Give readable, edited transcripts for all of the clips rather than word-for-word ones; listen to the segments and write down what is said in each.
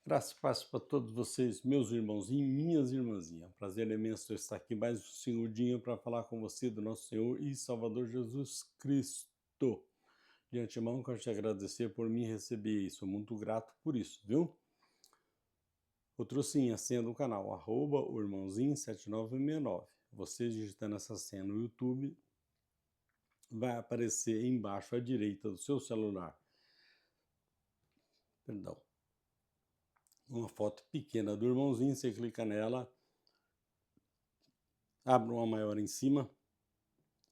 Graça e paz para todos vocês, meus irmãos e minhas irmãzinhas. Prazer imenso estar aqui mais um segundinho para falar com você do nosso Senhor e Salvador Jesus Cristo. De antemão, quero te agradecer por me receber aí, sou muito grato por isso, viu? Outro sim, a senha do canal, o irmãozinho7969. Você digitando essa senha no YouTube, vai aparecer embaixo à direita do seu celular. Perdão. Uma foto pequena do irmãozinho, você clica nela, abre uma maior em cima,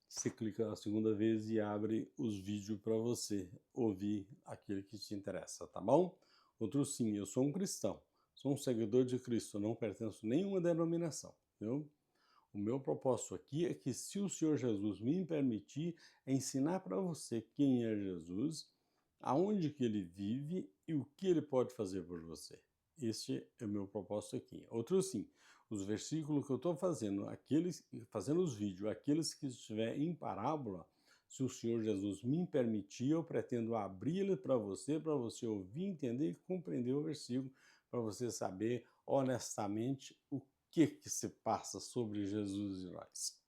você clica a segunda vez e abre os vídeos para você ouvir aquele que te interessa, tá bom? Outro sim, eu sou um cristão, sou um seguidor de Cristo, não pertenço a nenhuma denominação, viu? O meu propósito aqui é que, se o Senhor Jesus me permitir, é ensinar para você quem é Jesus, aonde que ele vive e o que ele pode fazer por você. Este é o meu propósito aqui. Outro sim, os versículos que eu estou fazendo, fazendo os vídeos, aqueles que estiver em parábola, se o Senhor Jesus me permitir, eu pretendo abrir ele para você ouvir, entender e compreender o versículo, para você saber honestamente o que se passa sobre Jesus e nós.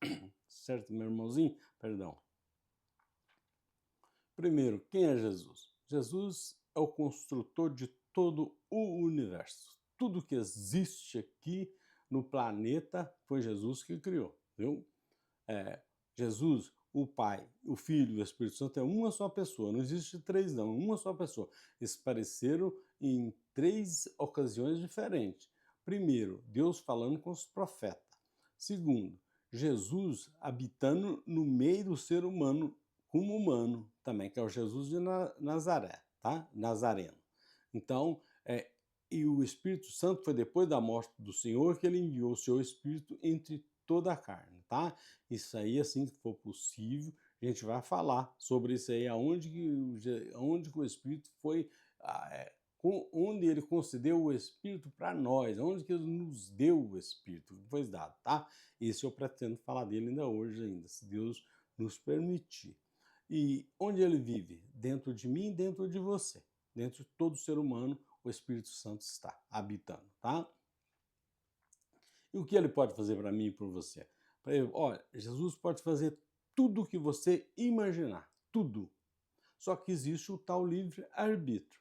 Certo, meu irmãozinho? Perdão. Primeiro, quem é Jesus? Jesus é o construtor de todo o universo. Tudo que existe aqui no planeta foi Jesus que criou, viu? Jesus, o Pai, o Filho e o Espírito Santo é uma só pessoa, não existe três não, uma só pessoa. Eles apareceram em três ocasiões diferentes. Primeiro, Deus falando com os profetas. Segundo, Jesus habitando no meio do ser humano, como humano também, que é o Jesus de Nazaré, tá? Nazareno. Então, e o Espírito Santo foi depois da morte do Senhor que ele enviou o seu Espírito entre toda a carne, tá? Isso aí, assim que for possível, a gente vai falar sobre isso aí, aonde que o Espírito foi, onde ele concedeu o Espírito para nós, onde que ele nos deu o Espírito que foi dado, tá? Isso eu pretendo falar dele ainda hoje, ainda, se Deus nos permitir. E onde ele vive? Dentro de mim e dentro de você. Dentro de todo ser humano, o Espírito Santo está habitando, tá? E o que ele pode fazer para mim e para você? Para ele, olha, Jesus pode fazer tudo o que você imaginar, tudo. Só que existe o tal livre-arbítrio.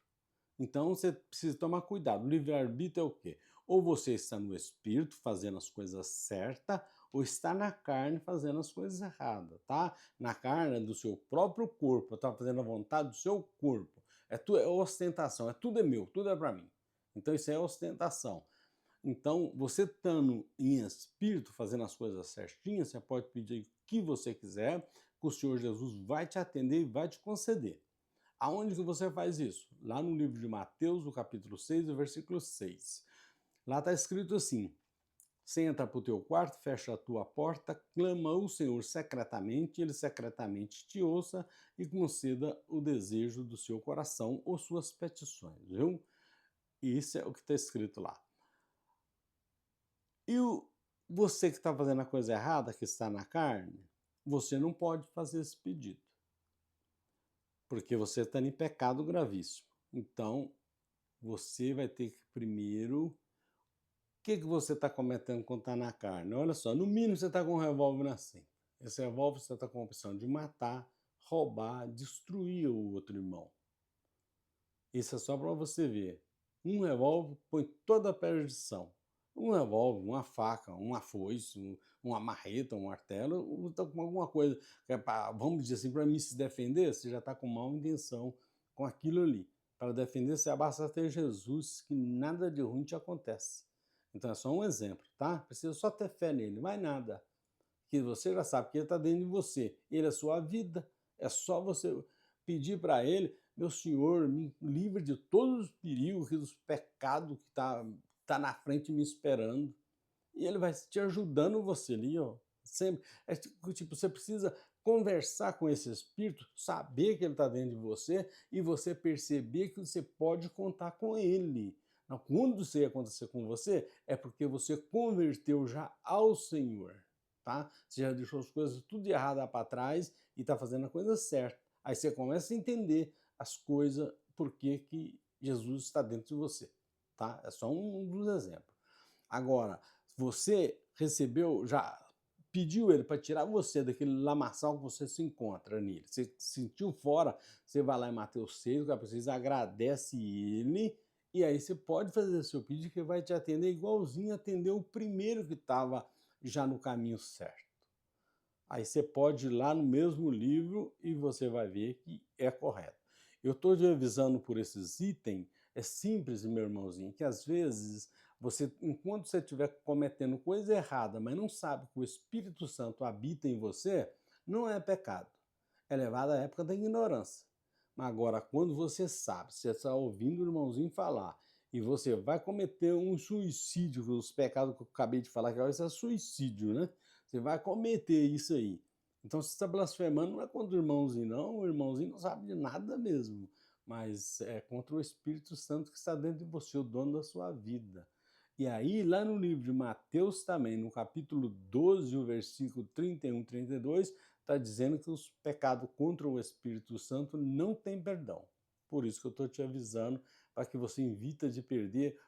Então você precisa tomar cuidado. O livre-arbítrio é o quê? Ou você está no espírito fazendo as coisas certas, ou está na carne fazendo as coisas erradas, tá? Na carne do seu próprio corpo, está fazendo a vontade do seu corpo. É ostentação, tudo é meu, tudo é para mim. Então isso é ostentação. Então, você estando em espírito, fazendo as coisas certinhas, você pode pedir o que você quiser, que o Senhor Jesus vai te atender e vai te conceder. Aonde que você faz isso? Lá no livro de Mateus, no capítulo 6, o versículo 6. Lá está escrito assim: você entra para o teu quarto, fecha a tua porta, clama ao Senhor secretamente, ele secretamente te ouça e conceda o desejo do seu coração ou suas petições, viu? E isso é o que está escrito lá. E você que está fazendo a coisa errada, que está na carne, você não pode fazer esse pedido, porque você está em pecado gravíssimo. Então, você vai ter que primeiro... O que você está cometendo quando está na carne? Olha só, no mínimo você está com um revólver na cinta. Esse revólver você está com a opção de matar, roubar, destruir o outro irmão. Isso é só para você ver. Um revólver põe toda a perdição. Um revólver, uma faca, uma foice, uma marreta, um martelo, está com alguma coisa, que é pra, vamos dizer assim, para mim se defender, você já está com má intenção com aquilo ali. Para defender, você basta ter Jesus, que nada de ruim te acontece. Então é só um exemplo, tá? Precisa só ter fé nele, mais nada. Que você já sabe que ele está dentro de você. Ele é a sua vida. É só você pedir para ele: meu Senhor, me livre de todos os perigos, dos pecados que tá na frente me esperando. E ele vai te ajudando você ali, ó. Sempre. É tipo, você precisa conversar com esse espírito, saber que ele está dentro de você e você perceber que você pode contar com ele. Quando isso acontecer com você, é porque você converteu já ao Senhor, tá? Você já deixou as coisas tudo erradas para trás e está fazendo a coisa certa. Aí você começa a entender as coisas, por que Jesus está dentro de você. tá? É só um dos exemplos. Agora, você recebeu, já pediu ele para tirar você daquele lamaçal que você se encontra nele. Você se sentiu fora, você vai lá em Mateus 6, você agradece ele, e aí você pode fazer seu pedido que ele vai te atender igualzinho atendeu o primeiro que estava já no caminho certo. Aí você pode ir lá no mesmo livro e você vai ver que é correto. Eu estou te avisando por esses itens, é simples, meu irmãozinho, que às vezes você, enquanto você estiver cometendo coisa errada, mas não sabe que o Espírito Santo habita em você, não é pecado. É levado à época da ignorância. Mas agora, quando você sabe, você está ouvindo o irmãozinho falar, e você vai cometer um suicídio, os pecados que eu acabei de falar, que isso é suicídio, né? Você vai cometer isso aí. Então, se está blasfemando, não é contra o irmãozinho, não. O irmãozinho não sabe de nada mesmo. Mas é contra o Espírito Santo que está dentro de você, o dono da sua vida. E aí, lá no livro de Mateus também, no capítulo 12, o versículo 31, 32, está dizendo que os pecados contra o Espírito Santo não têm perdão. Por isso que eu estou te avisando, para que você evita de perder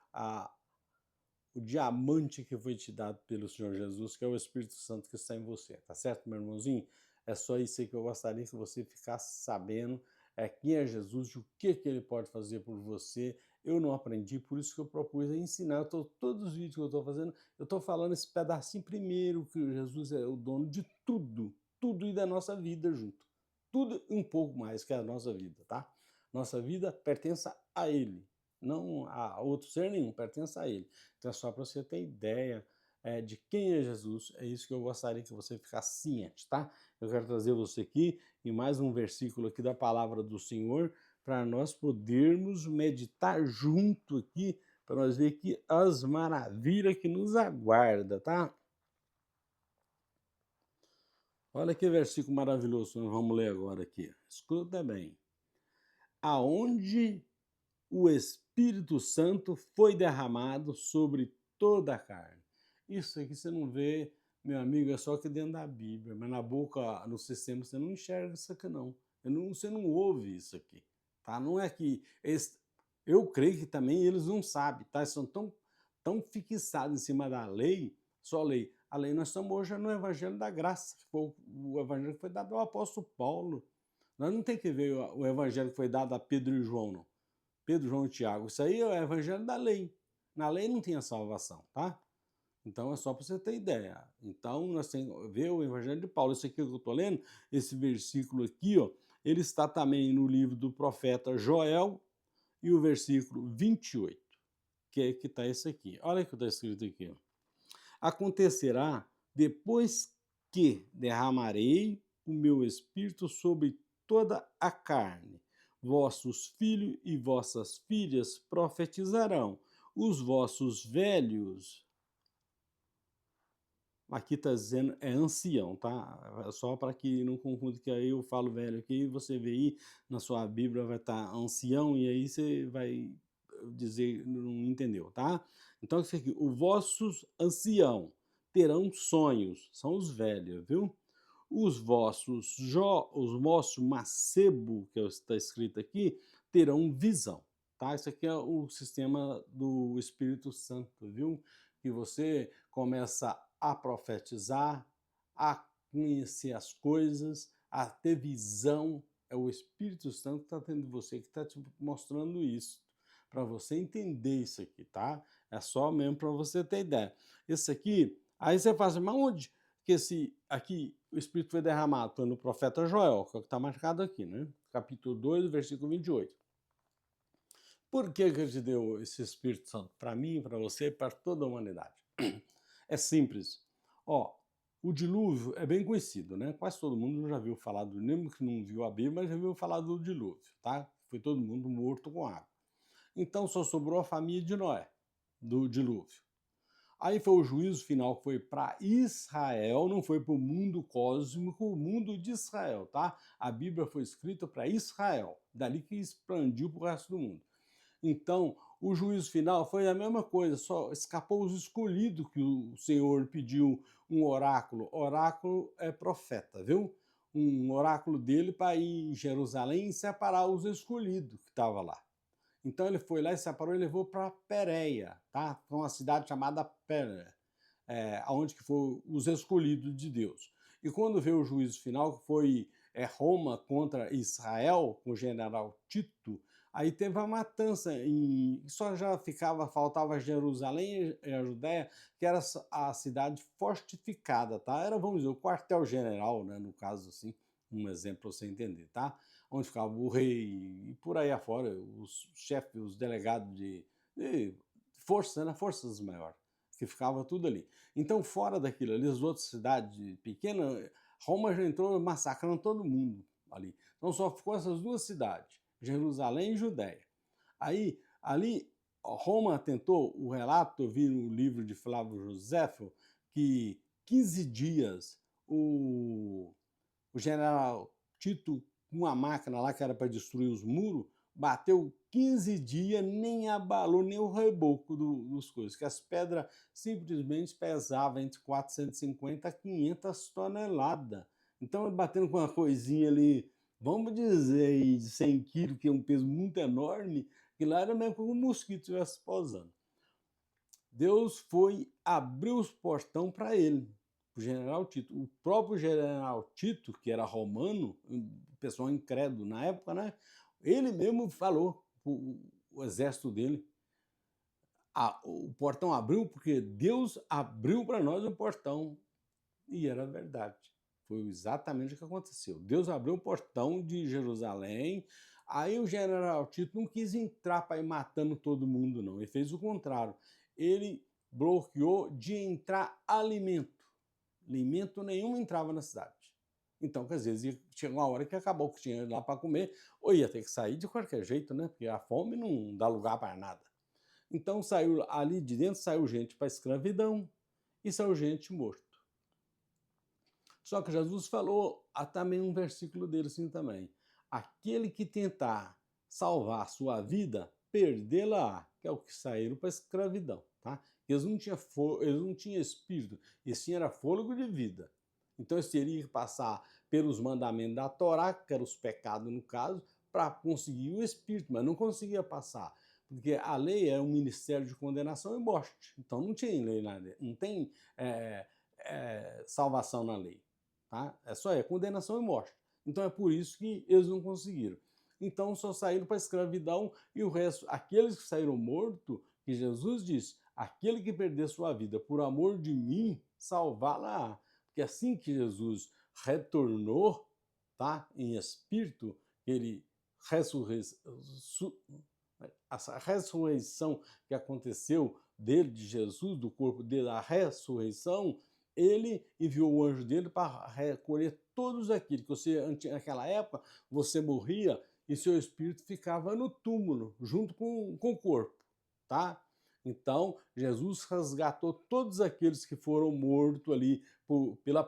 o diamante que foi te dado pelo Senhor Jesus, que é o Espírito Santo que está em você. Tá certo, meu irmãozinho? É só isso aí que eu gostaria que você ficasse sabendo quem é Jesus e o que ele pode fazer por você. Eu não aprendi, por isso que eu propus ensinar. Todos os vídeos que eu estou fazendo, eu estou falando esse pedacinho primeiro, que Jesus é o dono de tudo, tudo e da nossa vida junto. Tudo e um pouco mais que a nossa vida, tá? Nossa vida pertence a Ele, não a outro ser nenhum, pertence a Ele. Então é só para você ter ideia de quem é Jesus, é isso que eu gostaria que você ficasse ciente, tá? Eu quero trazer você aqui em mais um versículo aqui da palavra do Senhor, para nós podermos meditar junto aqui, para nós ver aqui as maravilhas que nos aguarda, tá? Olha que versículo maravilhoso, nós vamos ler agora aqui. Escuta bem. Aonde o Espírito Santo foi derramado sobre toda a carne. Isso aqui você não vê, meu amigo, é só aqui dentro da Bíblia, mas na boca, no sistema, você não enxerga isso aqui não. Você não ouve isso aqui, tá? Não é que... eu creio que também eles não sabem, tá? Eles são tão fixados em cima da lei, só lei. A lei, nós estamos hoje no Evangelho da Graça, que foi o Evangelho que foi dado ao apóstolo Paulo. Nós não tem que ver o Evangelho que foi dado a Pedro e João, não. Pedro, João e Tiago. Isso aí é o evangelho da lei. Na lei não tem a salvação, tá? Então é só para você ter ideia. Então nós temos que ver o evangelho de Paulo. Isso aqui que eu estou lendo, esse versículo aqui, ó, ele está também no livro do profeta Joel e o versículo 28, que está esse aqui. Olha o que está escrito aqui. Ó. Acontecerá depois que derramarei o meu espírito sobre toda a carne. Vossos filhos e vossas filhas profetizarão. Os vossos velhos, aqui está dizendo é ancião, tá? Só para que não confunda, que aí eu falo velho aqui, você vê aí na sua Bíblia vai estar ancião e aí você vai dizer, não entendeu, tá? Então isso aqui, os vossos ancião terão sonhos, são os velhos, viu? Os vossos macebo, que está escrito aqui, terão visão, tá? Isso aqui é o sistema do Espírito Santo, viu? Que você começa a profetizar, a conhecer as coisas, a ter visão. É o Espírito Santo que está dentro de você, que está te mostrando isso, para você entender isso aqui, tá? É só mesmo para você ter ideia. Esse aqui, aí você fala assim, mas onde que esse aqui, o Espírito foi derramado? Foi no profeta Joel, que é o que está marcado aqui, né? Capítulo 2, versículo 28. Por que ele te deu esse Espírito Santo? Para mim, para você, para toda a humanidade. É simples. Ó, o dilúvio é bem conhecido, né? Quase todo mundo já viu falar do, mesmo que não viu a Bíblia, mas já viu falar do dilúvio, tá? Foi todo mundo morto com água. Então só sobrou a família de Noé, do dilúvio. Aí foi o juízo final que foi para Israel, não foi para o mundo cósmico, o mundo de Israel, tá? A Bíblia foi escrita para Israel, dali que expandiu para o resto do mundo. Então, o juízo final foi a mesma coisa, só escapou os escolhidos que o Senhor pediu um oráculo. Oráculo é profeta, viu? Um oráculo dele para ir em Jerusalém e separar os escolhidos que estavam lá. Então ele foi lá e separou e levou para Pérea, tá? Foi uma cidade chamada Pérea, onde que foi os escolhidos de Deus. E quando veio o juízo final, que foi Roma contra Israel, com o general Tito, aí teve a matança, só já faltava Jerusalém e a Judéia, que era a cidade fortificada, tá? Era, vamos dizer, o quartel-general, né, no caso assim, um exemplo para você entender, tá? Onde ficava o rei e por aí afora, os chefes, os delegados de força, né, forças maiores, que ficava tudo ali. Então, fora daquilo ali, as outras cidades pequenas, Roma já entrou massacrando todo mundo ali. Então só ficou essas duas cidades, Jerusalém e Judéia. Aí, ali, Roma tentou, o relato, eu vi no livro de Flávio Joséfo, que 15 dias o general Tito, com uma máquina lá que era para destruir os muros, bateu 15 dias, nem abalou nem o reboco dos coisas, que as pedras simplesmente pesavam entre 450 a 500 toneladas. Então, batendo com uma coisinha ali, vamos dizer, de 100 quilos, que é um peso muito enorme, que lá era mesmo como um mosquito estivesse posando. Deus foi abrir os portão para ele, o general Tito. O próprio general Tito, que era romano, pessoal incrédulo na época, né? Ele mesmo falou para o exército dele, o portão abriu porque Deus abriu para nós o portão. E era verdade. Foi exatamente o que aconteceu. Deus abriu o portão de Jerusalém, aí o general Tito não quis entrar para ir matando todo mundo, não. Ele fez o contrário. Ele bloqueou de entrar alimento. Alimento nenhum entrava na cidade. Então, quer dizer, chegou uma hora que acabou que tinha lá para comer, ou ia ter que sair de qualquer jeito, né? Porque a fome não dá lugar para nada. Então, saiu ali de dentro, saiu gente para escravidão e saiu gente morta. Só que Jesus falou, há também um versículo dele assim também, aquele que tentar salvar a sua vida, perdê-la, que é o que saíram para a escravidão, tá? Eles não tinham espírito, eles tinham era fôlego de vida. Então eles teriam que passar pelos mandamentos da Torá, que eram os pecados no caso, para conseguir o espírito, mas não conseguia passar, porque a lei é um ministério de condenação e morte. Então não tinha lei na lei, não tem salvação na lei. Tá? Condenação e morte. Então é por isso que eles não conseguiram. Então só saíram para a escravidão e o resto, aqueles que saíram mortos, que Jesus disse, aquele que perder sua vida por amor de mim, salvá-la. Porque assim que Jesus retornou, tá, em espírito, a ressurreição que aconteceu dele, de Jesus, do corpo dele, a ressurreição, ele enviou o anjo dele para recolher todos aqueles que você, naquela época, você morria e seu espírito ficava no túmulo, junto com o corpo, tá? Então, Jesus resgatou todos aqueles que foram mortos ali pela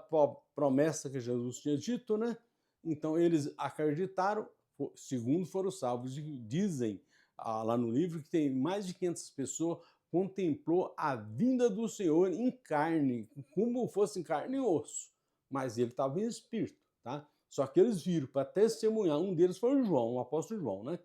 promessa que Jesus tinha dito, né? Então, eles acreditaram, segundo foram salvos. Dizem lá no livro que tem mais de 500 pessoas contemplou a vinda do Senhor em carne, como fosse em carne e osso, mas ele estava em espírito, tá? Só que eles viram para testemunhar, um deles foi o João, o apóstolo João, né?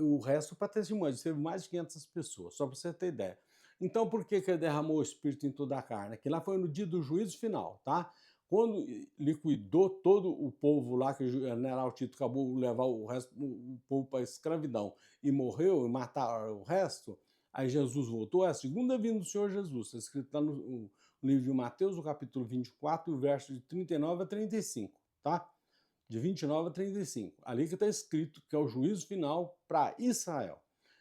O resto para testemunhar, teve mais de 500 pessoas, só para você ter ideia. Então, por que ele derramou o espírito em toda a carne? Que lá foi no dia do juízo final, tá? Quando liquidou todo o povo lá, que o general Tito acabou de levar o povo para a escravidão e morreu e mataram o resto, aí Jesus voltou, é a segunda vinda do Senhor Jesus, está escrito lá no livro de Mateus, no capítulo 24, o verso de 39 a 35, tá? De 29 a 35. Ali que está escrito que é o juízo final para Israel.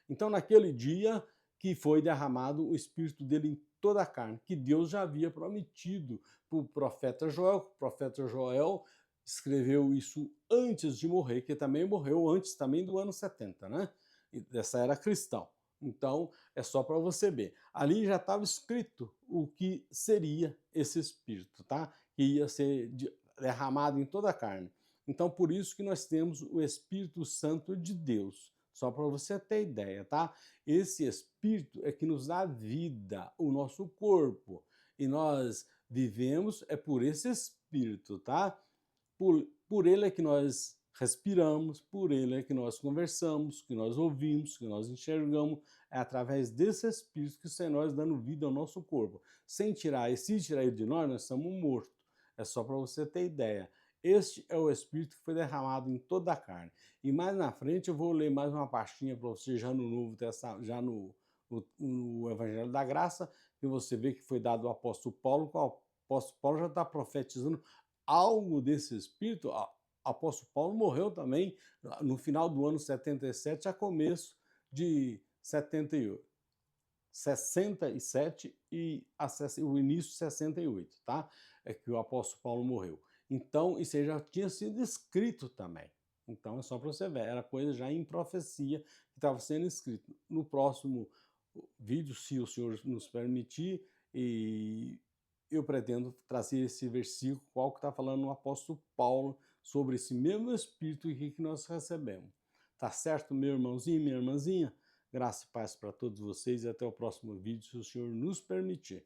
Então, naquele dia que foi derramado o espírito dele em toda a carne, que Deus já havia prometido para o profeta Joel. O profeta Joel escreveu isso antes de morrer, que também morreu antes também do ano 70, né? Dessa era cristão. Então, é só para você ver. Ali já estava escrito o que seria esse espírito, tá? Que ia ser derramado em toda a carne. Então, por isso que nós temos o Espírito Santo de Deus. Só para você ter ideia, tá? Esse Espírito é que nos dá vida, o nosso corpo. E nós vivemos por esse Espírito, tá? Por ele é que nós respiramos, por ele é que nós conversamos, que nós ouvimos, que nós enxergamos, é através desse Espírito que está em nós dando vida ao nosso corpo. Sem tirar, e se tirar ele de nós estamos mortos. É só para você ter ideia. Este é o Espírito que foi derramado em toda a carne. E mais na frente eu vou ler mais uma pastinha para você já no Novo Testamento, já no Evangelho da Graça, que você vê que foi dado ao apóstolo Paulo, que o apóstolo Paulo já está profetizando algo desse Espírito. O apóstolo Paulo morreu também no final do ano 77, a começo de 68. 67 e o início de 68, tá? É que o apóstolo Paulo morreu. Então, isso aí já tinha sido escrito também. Então, é só para você ver, era coisa já em profecia que estava sendo escrito. No próximo vídeo, se o Senhor nos permitir, e eu pretendo trazer esse versículo, qual que está falando o apóstolo Paulo, sobre esse mesmo Espírito aqui que nós recebemos. Tá certo, meu irmãozinho, minha irmãzinha? Graça e paz para todos vocês e até o próximo vídeo, se o Senhor nos permitir.